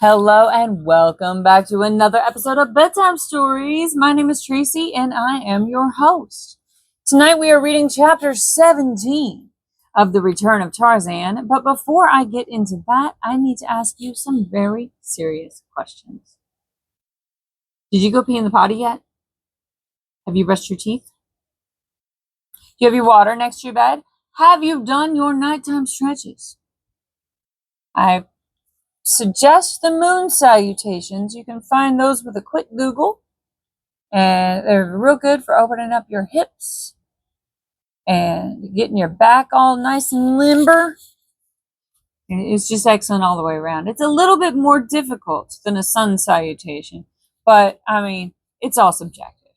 Hello and welcome back to another episode of Bedtime Stories. My name is Tracy and I am your host. Tonight we are reading chapter 17 of The Return of Tarzan, but before I get into that, I need to ask you some very serious questions. Did you go pee in the potty yet? Have you brushed your teeth? Do you have your water next to your bed? Have you done your nighttime stretches? I suggest the moon salutations. You can find those with a quick Google, and they're real good for opening up your hips and getting your back all nice and limber. It's just excellent all the way around. It's a little bit more difficult than a sun salutation, but I mean, it's all subjective.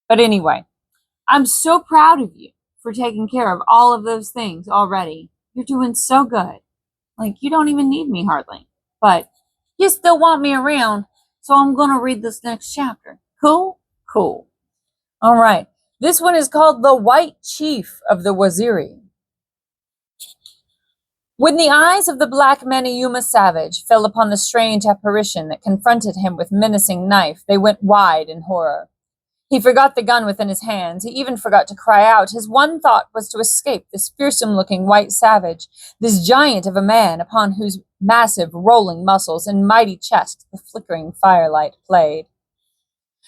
But anyway, I'm so proud of you for taking care of all of those things already. You're doing so good. Like, you don't even need me hardly, but you still want me around, so I'm going to read this next chapter. Cool? Cool. All right. This one is called The White Chief of the Waziri. When the eyes of the black Maniuma savage fell upon the strange apparition that confronted him with menacing knife, they went wide in horror. He forgot the gun within his hands. He even forgot to cry out. His one thought was to escape this fearsome-looking white savage, this giant of a man upon whose massive, rolling muscles and mighty chest the flickering firelight played.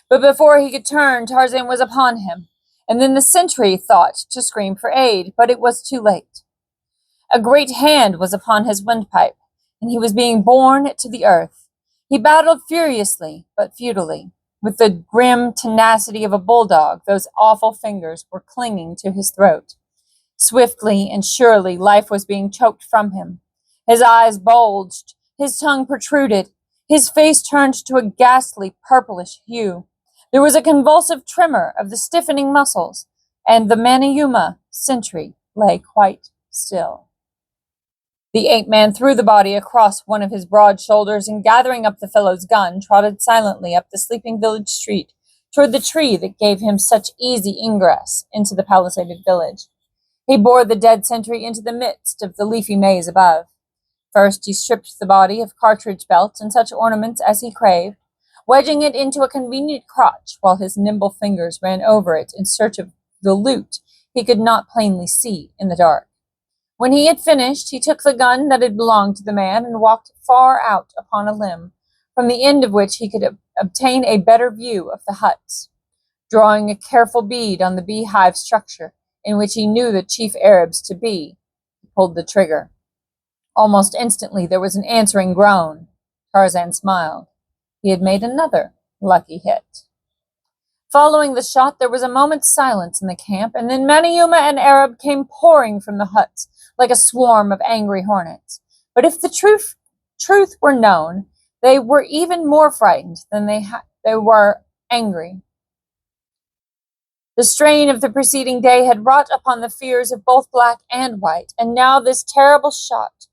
But before he could turn, Tarzan was upon him, and then the sentry thought to scream for aid, but it was too late. A great hand was upon his windpipe, and he was being borne to the earth. He battled furiously, but futilely. With the grim tenacity of a bulldog, those awful fingers were clinging to his throat. Swiftly and surely, life was being choked from him. His eyes bulged, his tongue protruded, his face turned to a ghastly purplish hue. There was a convulsive tremor of the stiffening muscles, and the Maniuma sentry lay quite still. The ape-man threw the body across one of his broad shoulders and, gathering up the fellow's gun, trotted silently up the sleeping village street toward the tree that gave him such easy ingress into the palisaded village. He bore the dead sentry into the midst of the leafy maze above. First he stripped the body of cartridge belt and such ornaments as he craved, wedging it into a convenient crotch while his nimble fingers ran over it in search of the loot he could not plainly see in the dark. When he had finished, he took the gun that had belonged to the man and walked far out upon a limb, from the end of which he could obtain a better view of the huts. Drawing a careful bead on the beehive structure, in which he knew the chief Arabs to be, he pulled the trigger. Almost instantly there was an answering groan. Tarzan smiled. He had made another lucky hit. Following the shot, there was a moment's silence in the camp, and then Maniuma and Arab came pouring from the huts like a swarm of angry hornets. But if the truth were known, they were even more frightened than they were angry. The strain of the preceding day had wrought upon the fears of both black and white, and now this single shot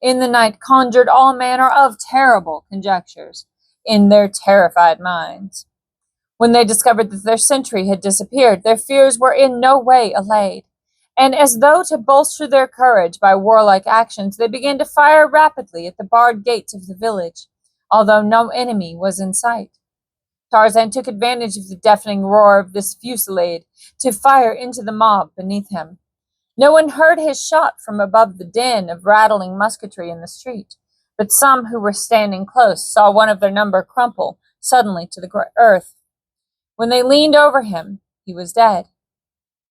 in the night conjured all manner of terrible conjectures in their terrified minds. When they discovered that their sentry had disappeared, their fears were in no way allayed, and as though to bolster their courage by warlike actions, they began to fire rapidly at the barred gates of the village, although no enemy was in sight. Tarzan took advantage of the deafening roar of this fusillade to fire into the mob beneath him. No one heard his shot from above the din of rattling musketry in the street, but some who were standing close saw one of their number crumple suddenly to the earth. When they leaned over him, he was dead.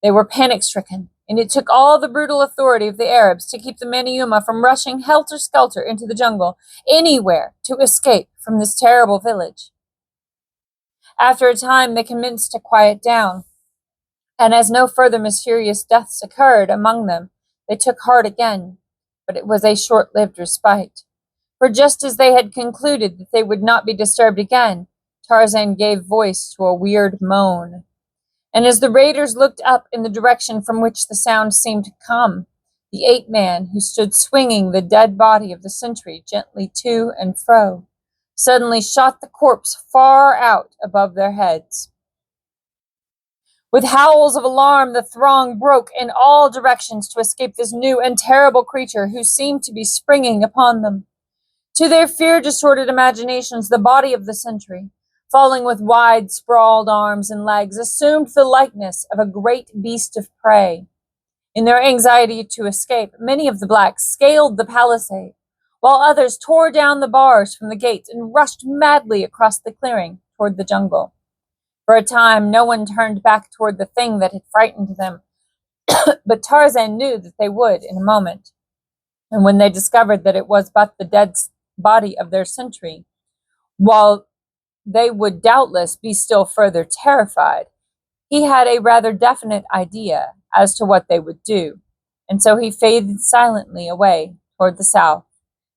They were panic-stricken, and it took all the brutal authority of the Arabs to keep the Maniuma from rushing helter-skelter into the jungle, anywhere to escape from this terrible village. After a time, they commenced to quiet down, and as no further mysterious deaths occurred among them, they took heart again, but it was a short-lived respite. For just as they had concluded that they would not be disturbed again, Tarzan gave voice to a weird moan. And as the raiders looked up in the direction from which the sound seemed to come, the ape-man, who stood swinging the dead body of the sentry gently to and fro, suddenly shot the corpse far out above their heads. With howls of alarm, the throng broke in all directions to escape this new and terrible creature who seemed to be springing upon them. To their fear-distorted imaginations, the body of the sentry, falling with wide, sprawled arms and legs, assumed the likeness of a great beast of prey. In their anxiety to escape, many of the blacks scaled the palisade, while others tore down the bars from the gates and rushed madly across the clearing toward the jungle. For a time, no one turned back toward the thing that had frightened them, but Tarzan knew that they would in a moment. And when they discovered that it was but the dead body of their sentry, while they would doubtless be still further terrified, he had a rather definite idea as to what they would do, and so he faded silently away toward the south,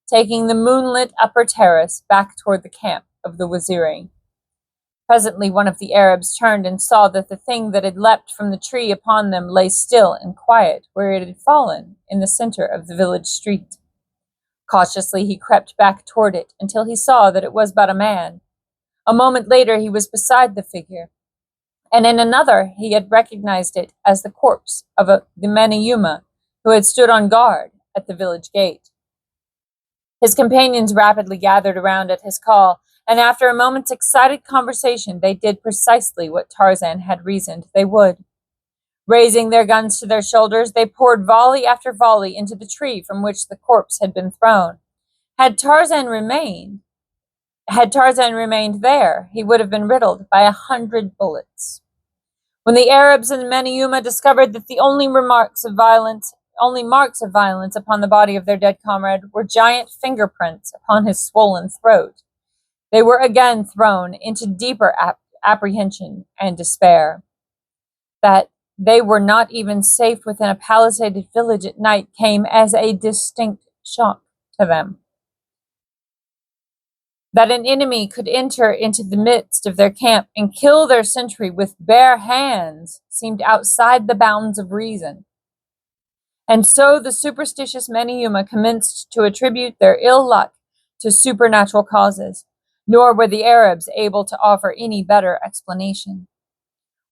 taking the moonlit upper terrace back toward the camp of the Waziri. Presently one of the Arabs turned and saw that the thing that had leapt from the tree upon them lay still and quiet where it had fallen in the center of the village street. Cautiously he crept back toward it until he saw that it was but a man. A moment later he was beside the figure, and in another he had recognized it as the corpse of the Manyuma who had stood on guard at the village gate. His companions rapidly gathered around at his call, and after a moment's excited conversation, they did precisely what Tarzan had reasoned they would. Raising their guns to their shoulders, they poured volley after volley into the tree from which the corpse had been thrown. Had Tarzan remained there, he would have been riddled by 100 bullets. When the Arabs and the Manyuma discovered that the only marks of violence upon the body of their dead comrade were giant fingerprints upon his swollen throat, they were again thrown into deeper apprehension and despair. That they were not even safe within a palisaded village at night came as a distinct shock to them. That an enemy could enter into the midst of their camp and kill their sentry with bare hands seemed outside the bounds of reason. And so the superstitious Manyuma commenced to attribute their ill luck to supernatural causes, nor were the Arabs able to offer any better explanation.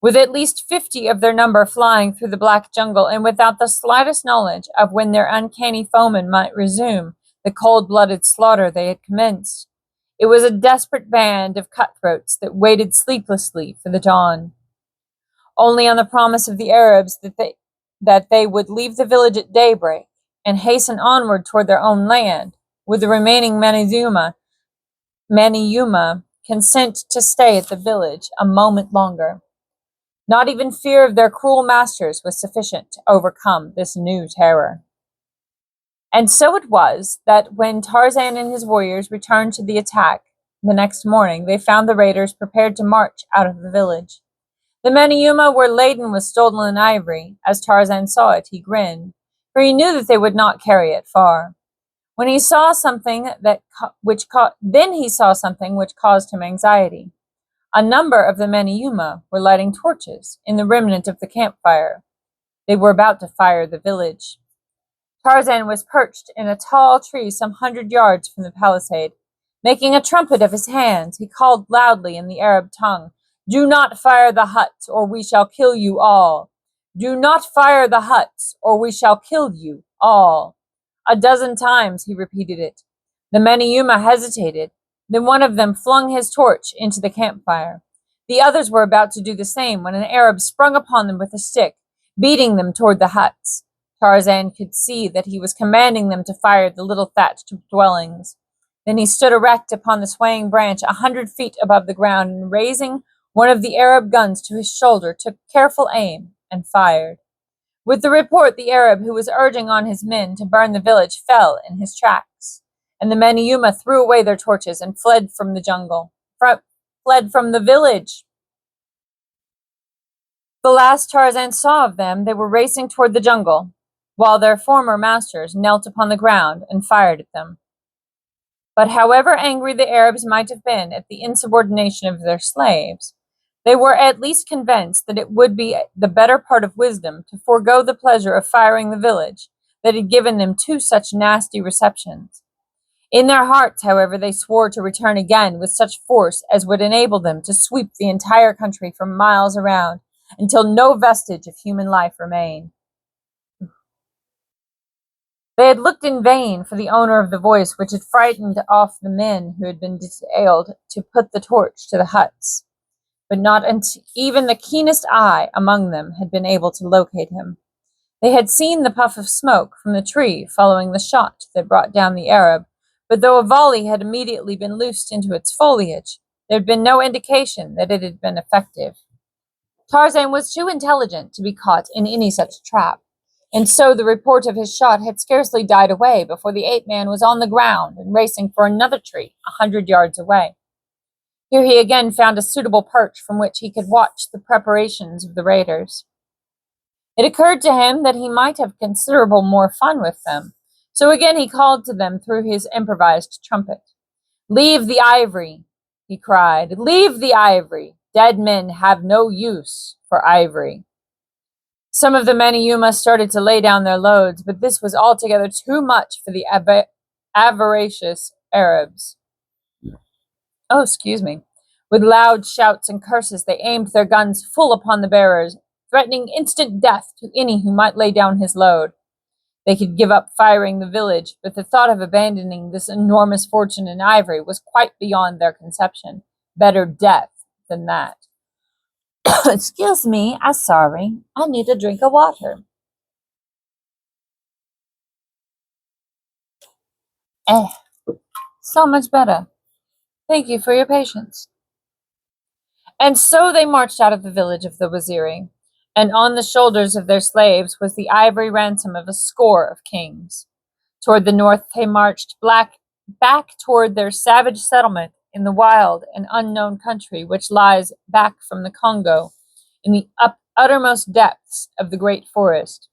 With at least 50 of their number flying through the black jungle and without the slightest knowledge of when their uncanny foemen might resume the cold-blooded slaughter they had commenced, it was a desperate band of cutthroats that waited sleeplessly for the dawn. Only on the promise of the Arabs that they would leave the village at daybreak and hasten onward toward their own land, would the remaining Manyuma consent to stay at the village a moment longer. Not even fear of their cruel masters was sufficient to overcome this new terror. And so it was that when Tarzan and his warriors returned to the attack the next morning, they found the raiders prepared to march out of the village. The Manyuma were laden with stolen ivory. As Tarzan saw it, he grinned, for he knew that they would not carry it far. Then he saw something which caused him anxiety. A number of the Manyuma were lighting torches in the remnant of the campfire. They were about to fire the village. Tarzan was perched in a tall tree some 100 yards from the palisade. Making a trumpet of his hands, he called loudly in the Arab tongue, "Do not fire the huts, or we shall kill you all. Do not fire the huts, or we shall kill you all." A dozen times he repeated it. The Manyuma hesitated. Then one of them flung his torch into the campfire. The others were about to do the same when an Arab sprung upon them with a stick, beating them toward the huts. Tarzan could see that he was commanding them to fire the little thatched dwellings. Then he stood erect upon the swaying branch 100 feet above the ground and, raising one of the Arab guns to his shoulder, took careful aim and fired. With the report, the Arab who was urging on his men to burn the village fell in his tracks, and the Manyuma threw away their torches and fled from the village. The last Tarzan saw of them, they were racing toward the jungle, while their former masters knelt upon the ground and fired at them. But however angry the Arabs might have been at the insubordination of their slaves, they were at least convinced that it would be the better part of wisdom to forego the pleasure of firing the village that had given them two such nasty receptions. In their hearts, however, they swore to return again with such force as would enable them to sweep the entire country for miles around until no vestige of human life remained. They had looked in vain for the owner of the voice which had frightened off the men who had been detailed to put the torch to the huts, but not even the keenest eye among them had been able to locate him. They had seen the puff of smoke from the tree following the shot that brought down the Arab, but though a volley had immediately been loosed into its foliage, there had been no indication that it had been effective. Tarzan was too intelligent to be caught in any such trap, and so the report of his shot had scarcely died away before the ape-man was on the ground and racing for another tree 100 yards away. Here he again found a suitable perch from which he could watch the preparations of the raiders. It occurred to him that he might have considerable more fun with them, so again he called to them through his improvised trumpet. "Leave the ivory," he cried. "Leave the ivory. Dead men have no use for ivory." Some of the Manyuma started to lay down their loads, but this was altogether too much for the avaricious Arabs. Oh, excuse me. With loud shouts and curses, they aimed their guns full upon the bearers, threatening instant death to any who might lay down his load. They could give up firing the village, but the thought of abandoning this enormous fortune in ivory was quite beyond their conception. Better death than that. Excuse me, I'm sorry. I need a drink of water. Eh, so much better. Thank you for your patience. And so they marched out of the village of the Waziri, and on the shoulders of their slaves was the ivory ransom of a score of kings. Toward the north they marched back toward their savage settlement in the wild and unknown country which lies back from the Congo in the uttermost depths of the great forest,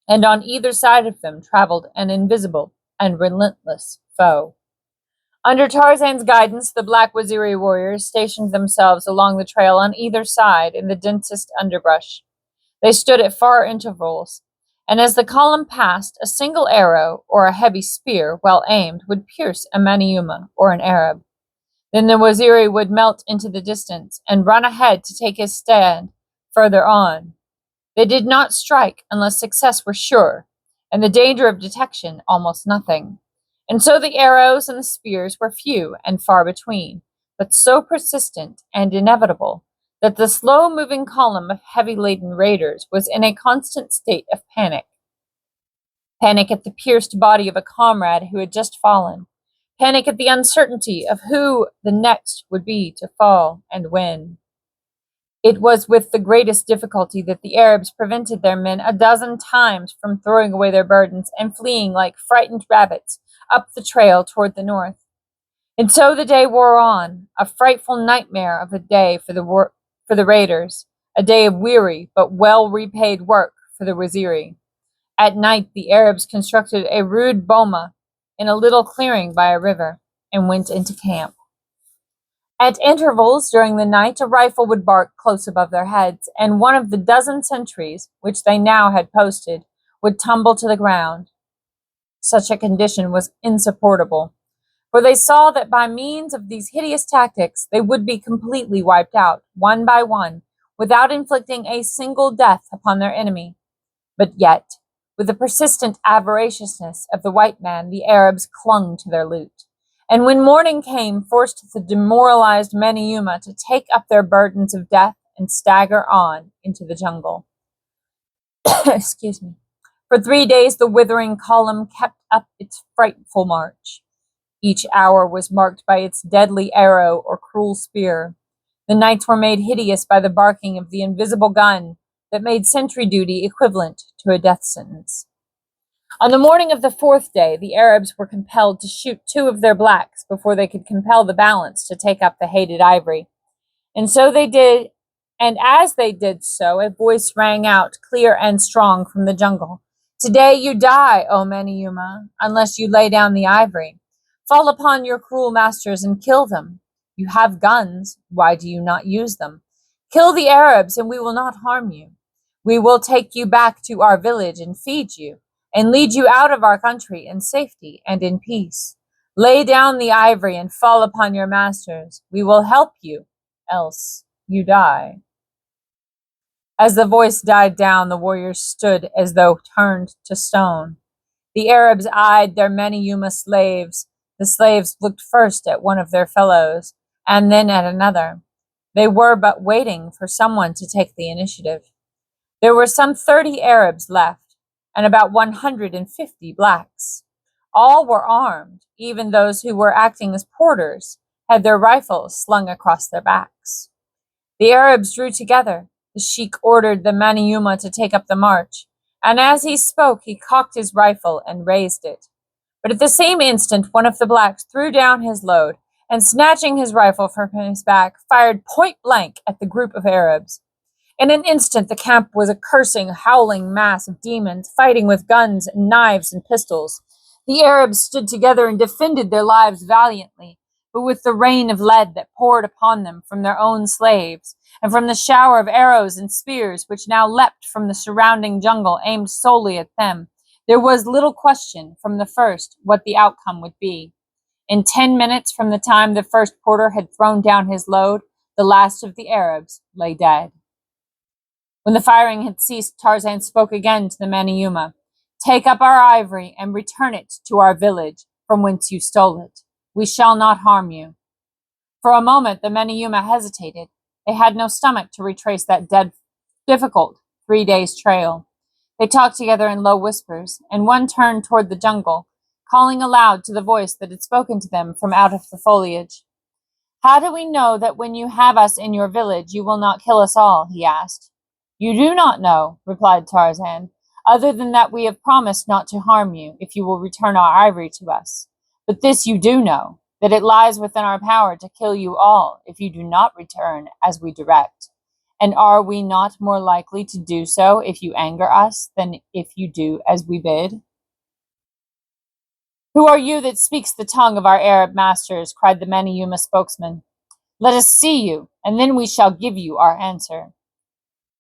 and on either side of them traveled an invisible and relentless foe. Under Tarzan's guidance, the black Waziri warriors stationed themselves along the trail on either side in the densest underbrush. They stood at far intervals, and as the column passed, a single arrow or a heavy spear, well aimed, would pierce a Maniuma or an Arab. Then the Waziri would melt into the distance and run ahead to take his stand further on. They did not strike unless success were sure, and the danger of detection almost nothing. And so the arrows and the spears were few and far between, but so persistent and inevitable that the slow-moving column of heavy-laden raiders was in a constant state of panic. Panic at the pierced body of a comrade who had just fallen. Panic at the uncertainty of who the next would be to fall and when. It was with the greatest difficulty that the Arabs prevented their men a dozen times from throwing away their burdens and fleeing like frightened rabbits up the trail toward the north. And so the day wore on, a frightful nightmare of a day for the raiders, a day of weary but well-repaid work for the Waziri. At night the Arabs constructed a rude boma in a little clearing by a river and went into camp. At intervals during the night, a rifle would bark close above their heads, and one of the dozen sentries, which they now had posted, would tumble to the ground. Such a condition was insupportable, for they saw that by means of these hideous tactics they would be completely wiped out, one by one, without inflicting a single death upon their enemy. But yet, with the persistent avariciousness of the white man, the Arabs clung to their loot, and when morning came, forced the demoralized Manyuma to take up their burdens of death and stagger on into the jungle. Excuse me. For 3 days the withering column kept up its frightful march. Each hour was marked by its deadly arrow or cruel spear. The nights were made hideous by the barking of the invisible gun that made sentry duty equivalent to a death sentence. On the morning of the 4th day, the Arabs were compelled to shoot 2 of their blacks before they could compel the balance to take up the hated ivory. And so they did, and as they did so, a voice rang out clear and strong from the jungle. "Today you die, O Manyuma, unless you lay down the ivory. Fall upon your cruel masters and kill them. You have guns, why do you not use them? Kill the Arabs and we will not harm you. We will take you back to our village and feed you, and lead you out of our country in safety and in peace. Lay down the ivory and fall upon your masters. We will help you, else you die." As the voice died down, the warriors stood as though turned to stone. The Arabs eyed their many Yuma slaves. The slaves looked first at one of their fellows, and then at another. They were but waiting for someone to take the initiative. There were some 30 Arabs left, and about 150 blacks. All were armed, even those who were acting as porters had their rifles slung across their backs. The Arabs drew together. The sheik ordered the Maniuma to take up the march, and as he spoke, he cocked his rifle and raised it. But at the same instant, one of the blacks threw down his load and, snatching his rifle from his back, fired point blank at the group of Arabs. In an instant, the camp was a cursing, howling mass of demons, fighting with guns and knives and pistols. The Arabs stood together and defended their lives valiantly, but with the rain of lead that poured upon them from their own slaves, and from the shower of arrows and spears which now leapt from the surrounding jungle aimed solely at them, there was little question from the first what the outcome would be. In 10 minutes from the time the first porter had thrown down his load, the last of the Arabs lay dead. When the firing had ceased, Tarzan spoke again to the Maniuma. "Take up our ivory and return it to our village, from whence you stole it. We shall not harm you." For a moment, the Maniuma hesitated. They had no stomach to retrace that difficult 3 days' trail. They talked together in low whispers, and one turned toward the jungle, calling aloud to the voice that had spoken to them from out of the foliage. "How do we know that when you have us in your village, you will not kill us all?" he asked. "You do not know," replied Tarzan, "other than that we have promised not to harm you if you will return our ivory to us. But this you do know, that it lies within our power to kill you all if you do not return as we direct. And are we not more likely to do so if you anger us than if you do as we bid?" "Who are you that speaks the tongue of our Arab masters?" cried the Maniuma spokesman. "Let us see you, and then we shall give you our answer."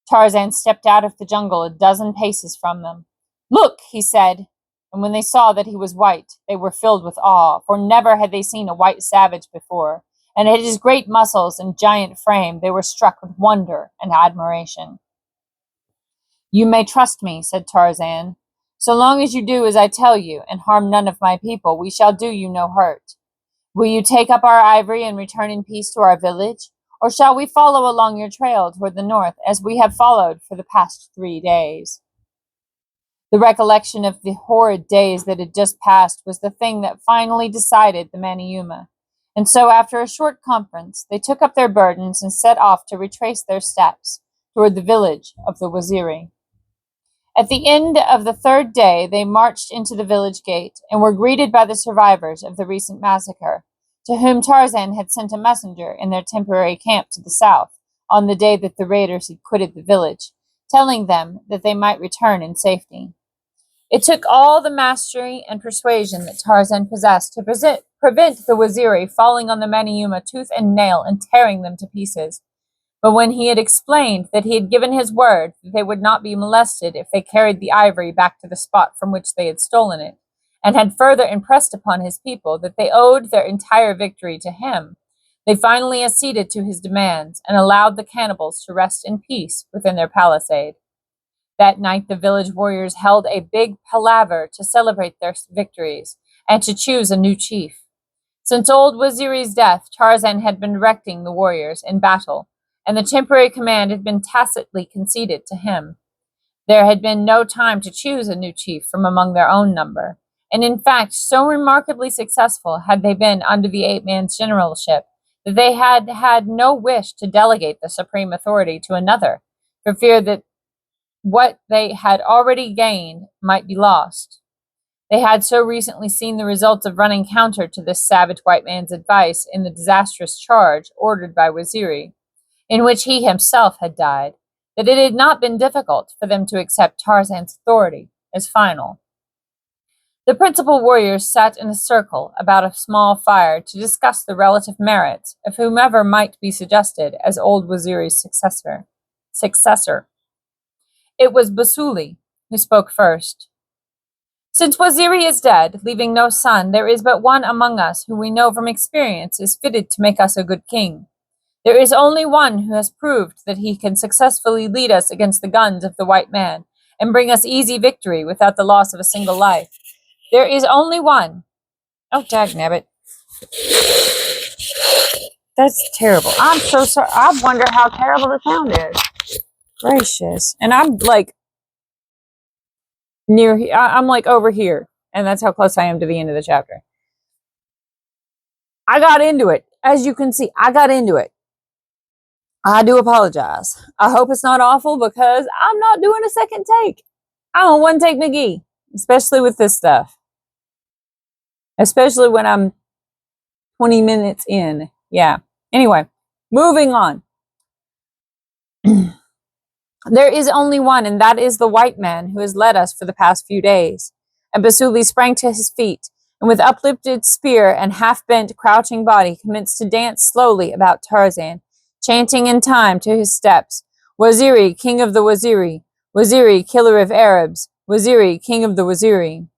Tarzan stepped out of the jungle a dozen paces from them. "Look," he said, and when they saw that he was white, they were filled with awe, for never had they seen a white savage before, and at his great muscles and giant frame they were struck with wonder and admiration. "You may trust me," said Tarzan. "So long as you do as I tell you, and harm none of my people, we shall do you no hurt. Will you take up our ivory and return in peace to our village? Or shall we follow along your trail toward the north, as we have followed for the past 3 days?" The recollection of the horrid days that had just passed was the thing that finally decided the Maniuma. And so, after a short conference, they took up their burdens and set off to retrace their steps toward the village of the Waziri. At the end of the 3rd day, they marched into the village gate and were greeted by the survivors of the recent massacre, to whom Tarzan had sent a messenger in their temporary camp to the south on the day that the raiders had quitted the village, telling them that they might return in safety. It took all the mastery and persuasion that Tarzan possessed to prevent the Waziri falling on the Maniuma tooth and nail and tearing them to pieces. But when he had explained that he had given his word that they would not be molested if they carried the ivory back to the spot from which they had stolen it, and had further impressed upon his people that they owed their entire victory to him, they finally acceded to his demands and allowed the cannibals to rest in peace within their palisade. That night, the village warriors held a big palaver to celebrate their victories and to choose a new chief. Since old Waziri's death, Tarzan had been directing the warriors in battle, and the temporary command had been tacitly conceded to him. There had been no time to choose a new chief from among their own number, and in fact, so remarkably successful had they been under the ape-man's generalship that they had had no wish to delegate the supreme authority to another, for fear that what they had already gained might be lost. They had so recently seen the results of running counter to this savage white man's advice in the disastrous charge ordered by Waziri, in which he himself had died, that it had not been difficult for them to accept Tarzan's authority as final. The principal warriors sat in a circle about a small fire to discuss the relative merits of whomever might be suggested as old Waziri's successor. It was Basuli who spoke first. "Since Waziri is dead, leaving no son, there is but one among us who we know from experience is fitted to make us a good king. There is only one who has proved that he can successfully lead us against the guns of the white man and bring us easy victory without the loss of a single life. There is only one. Oh, dagnabbit. That's terrible. I'm so sorry. I wonder how terrible the sound is. Gracious. And I'm like near here. I'm like over here. And that's how close I am to the end of the chapter. I got into it. As you can see, I got into it. I do apologize. I hope it's not awful because I'm not doing a second take. I'm a one take McGee, especially with this stuff. Especially when I'm 20 minutes in. Yeah. Anyway, moving on. There is only one, and that is the white man who has led us for the past few days. And Basuli sprang to his feet, and with uplifted spear and half-bent, crouching body commenced to dance slowly about Tarzan, chanting in time to his steps, Waziri, king of the Waziri, Waziri, killer of Arabs, Waziri, king of the Waziri.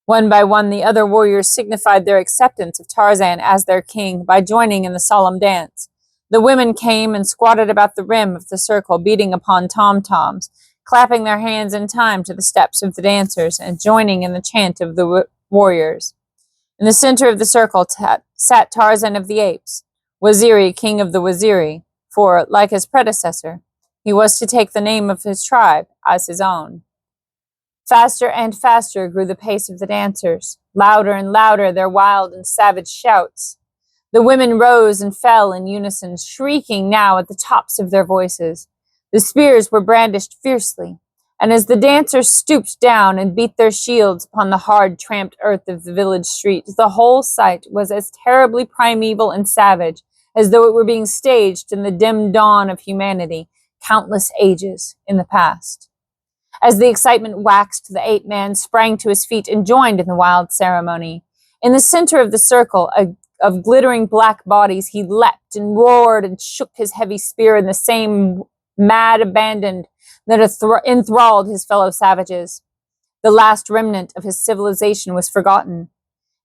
One by one, the other warriors signified their acceptance of Tarzan as their king by joining in the solemn dance. The women came and squatted about the rim of the circle, beating upon tom-toms, clapping their hands in time to the steps of the dancers and joining in the chant of the warriors. In the center of the circle sat Tarzan of the Apes, Waziri, king of the Waziri, for, like his predecessor, he was to take the name of his tribe as his own. Faster and faster grew the pace of the dancers, louder and louder their wild and savage shouts. The women rose and fell in unison, shrieking now at the tops of their voices. The spears were brandished fiercely, and as the dancers stooped down and beat their shields upon the hard, tramped earth of the village street, the whole sight was as terribly primeval and savage as though it were being staged in the dim dawn of humanity, countless ages in the past. As the excitement waxed, the ape man sprang to his feet and joined in the wild ceremony. In the center of the circle of glittering black bodies, he leapt and roared and shook his heavy spear in the same mad abandon that enthralled his fellow savages. The last remnant of his civilization was forgotten.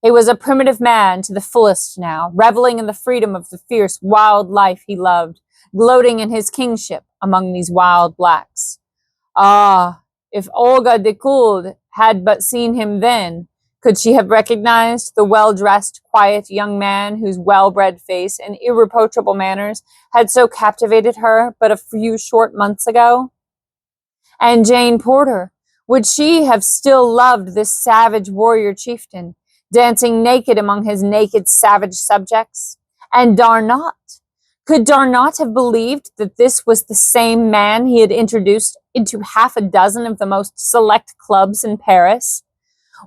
He was a primitive man to the fullest now, reveling in the freedom of the fierce, wild life he loved, gloating in his kingship among these wild blacks. Ah, if Olga de Kuld had but seen him then, could she have recognized the well-dressed, quiet young man whose well-bred face and irreproachable manners had so captivated her but a few short months ago? And Jane Porter, would she have still loved this savage warrior chieftain, dancing naked among his naked savage subjects? And Darnot? Could Darnot have believed that this was the same man he had introduced into half a dozen of the most select clubs in Paris?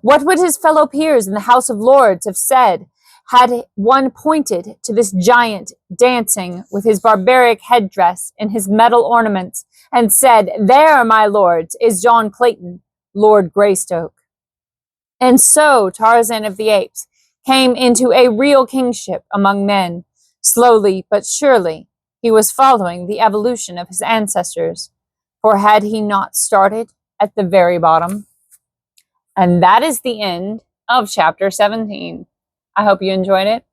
What would his fellow peers in the House of Lords have said had one pointed to this giant dancing with his barbaric headdress and his metal ornaments and said, "There, my lords, is John Clayton, Lord Greystoke"? And so Tarzan of the Apes came into a real kingship among men. Slowly but surely, he was following the evolution of his ancestors, for had he not started at the very bottom? And that is the end of chapter 17. I hope you enjoyed it.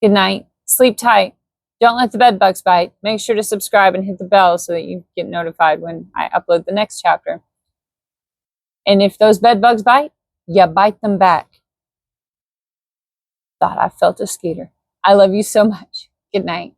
Good night. Sleep tight. Don't let the bed bugs bite. Make sure to subscribe and hit the bell so that you get notified when I upload the next chapter. And if those bed bugs bite, you bite them back. Thought I felt a skeeter. I love you so much. Good night.